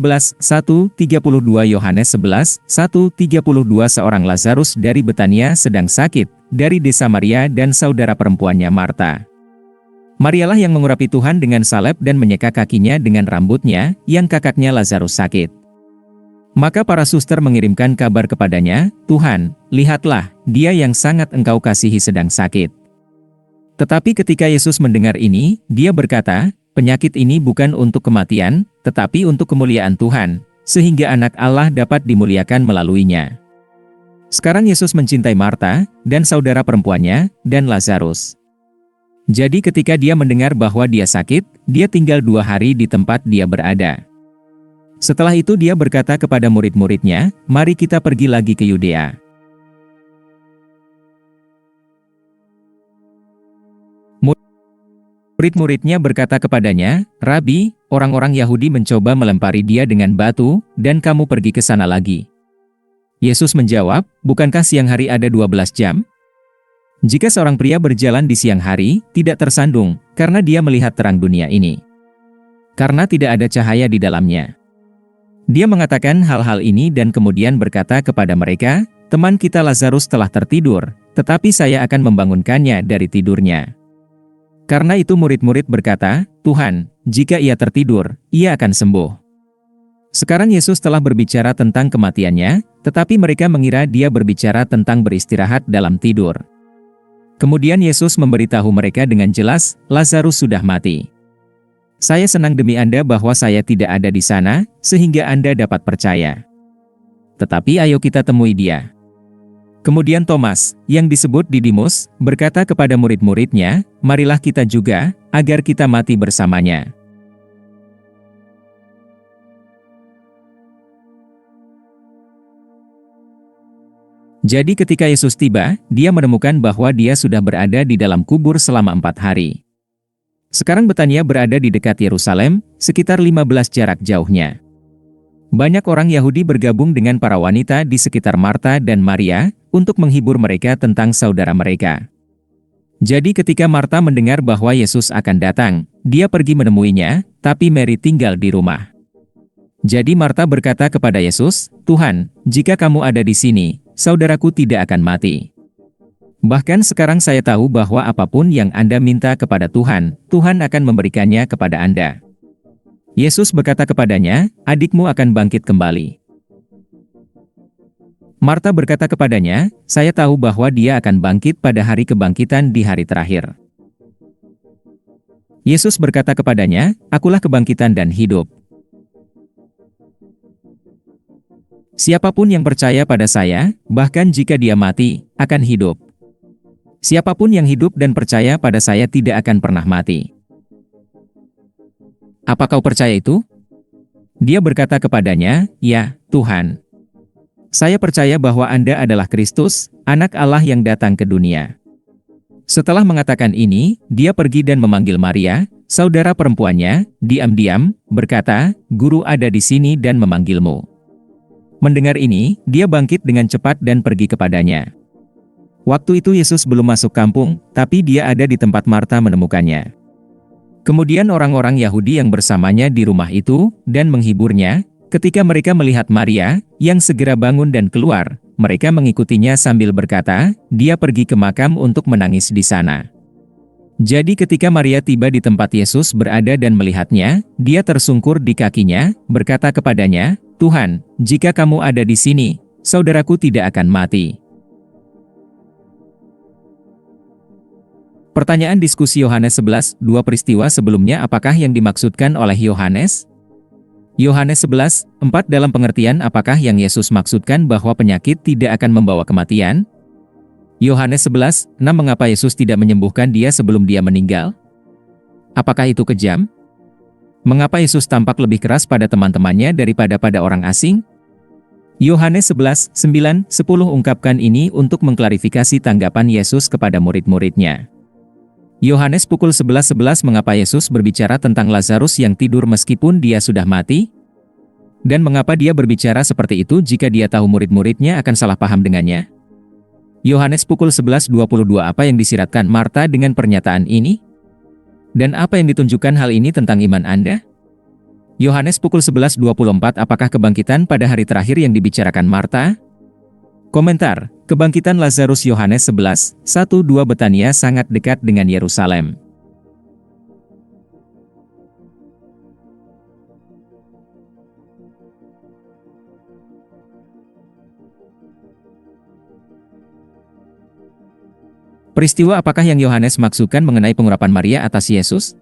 11:1-32 Yohanes 11:1-32 Seorang Lazarus dari Betania sedang sakit, dari desa Maria dan saudara perempuannya Marta. Marialah yang mengurapi Tuhan dengan salep dan menyeka kakinya dengan rambutnya, yang kakaknya Lazarus sakit. Maka para suster mengirimkan kabar kepadanya, "Tuhan, lihatlah, dia yang sangat engkau kasihi sedang sakit." Tetapi ketika Yesus mendengar ini, dia berkata, "Penyakit ini bukan untuk kematian, tetapi untuk kemuliaan Tuhan, sehingga anak Allah dapat dimuliakan melaluinya." Sekarang Yesus mencintai Marta, dan saudara perempuannya, dan Lazarus. Jadi ketika dia mendengar bahwa dia sakit, dia tinggal 2 hari di tempat dia berada. Setelah itu dia berkata kepada murid-muridnya, "Mari kita pergi lagi ke Yudea." Murid-muridnya berkata kepadanya, "Rabi, orang-orang Yahudi mencoba melempari dia dengan batu, dan kamu pergi ke sana lagi." Yesus menjawab, "Bukankah siang hari ada 12 jam? Jika seorang pria berjalan di siang hari, tidak tersandung, karena dia melihat terang dunia ini. Karena tidak ada cahaya di dalamnya." Dia mengatakan hal-hal ini dan kemudian berkata kepada mereka, "Teman kita Lazarus telah tertidur, tetapi saya akan membangunkannya dari tidurnya." Karena itu murid-murid berkata, "Tuhan, jika ia tertidur, ia akan sembuh." Sekarang Yesus telah berbicara tentang kematiannya, tetapi mereka mengira dia berbicara tentang beristirahat dalam tidur. Kemudian Yesus memberitahu mereka dengan jelas, "Lazarus sudah mati. Saya senang demi Anda bahwa saya tidak ada di sana, sehingga Anda dapat percaya. Tetapi ayo kita temui dia." Kemudian Thomas, yang disebut Didimus, berkata kepada murid-muridnya, "Marilah kita juga, agar kita mati bersamanya." Jadi ketika Yesus tiba, dia menemukan bahwa dia sudah berada di dalam kubur selama 4 hari. Sekarang Betania berada di dekat Yerusalem, sekitar 15 jarak jauhnya. Banyak orang Yahudi bergabung dengan para wanita di sekitar Marta dan Maria, untuk menghibur mereka tentang saudara mereka. Jadi ketika Marta mendengar bahwa Yesus akan datang, dia pergi menemuinya, tapi Mary tinggal di rumah. Jadi Marta berkata kepada Yesus, "Tuhan, jika kamu ada di sini, saudaraku tidak akan mati. Bahkan sekarang saya tahu bahwa apapun yang Anda minta kepada Tuhan, Tuhan akan memberikannya kepada Anda." Yesus berkata kepadanya, "Adikmu akan bangkit kembali." Marta berkata kepadanya, "Saya tahu bahwa dia akan bangkit pada hari kebangkitan di hari terakhir." Yesus berkata kepadanya, "Akulah kebangkitan dan hidup. Siapapun yang percaya pada saya, bahkan jika dia mati, akan hidup. Siapapun yang hidup dan percaya pada saya tidak akan pernah mati. Apa kau percaya itu?" Dia berkata kepadanya, "Ya, Tuhan. Saya percaya bahwa Anda adalah Kristus, Anak Allah yang datang ke dunia." Setelah mengatakan ini, dia pergi dan memanggil Maria, saudara perempuannya, diam-diam, berkata, "Guru ada di sini dan memanggilmu." Mendengar ini, dia bangkit dengan cepat dan pergi kepadanya. Waktu itu Yesus belum masuk kampung, tapi dia ada di tempat Marta menemukannya. Kemudian orang-orang Yahudi yang bersamanya di rumah itu, dan menghiburnya, ketika mereka melihat Maria, yang segera bangun dan keluar, mereka mengikutinya sambil berkata, "Dia pergi ke makam untuk menangis di sana." Jadi ketika Maria tiba di tempat Yesus berada dan melihatnya, dia tersungkur di kakinya, berkata kepadanya, "Tuhan, jika kamu ada di sini, saudaraku tidak akan mati." Pertanyaan diskusi Yohanes 11, 2 peristiwa sebelumnya apakah yang dimaksudkan oleh Yohanes? Yohanes 11, 4 dalam pengertian apakah yang Yesus maksudkan bahwa penyakit tidak akan membawa kematian? Yohanes 11, 6 mengapa Yesus tidak menyembuhkan dia sebelum dia meninggal? Apakah itu kejam? Mengapa Yesus tampak lebih keras pada teman-temannya daripada pada orang asing? Yohanes 11, 9, 10 ungkapkan ini untuk mengklarifikasi tanggapan Yesus kepada murid-muridnya. Yohanes pukul 11:11 mengapa Yesus berbicara tentang Lazarus yang tidur meskipun dia sudah mati? Dan mengapa dia berbicara seperti itu jika dia tahu murid-muridnya akan salah paham dengannya? Yohanes pukul 11:22 apa yang disiratkan Marta dengan pernyataan ini? Dan apa yang ditunjukkan hal ini tentang iman Anda? Yohanes pukul 11.24. Apakah kebangkitan pada hari terakhir yang dibicarakan Marta? Komentar, kebangkitan Lazarus Yohanes 11:1-2. Betania sangat dekat dengan Yerusalem. Peristiwa apakah yang Yohanes maksudkan mengenai pengurapan Maria atas Yesus?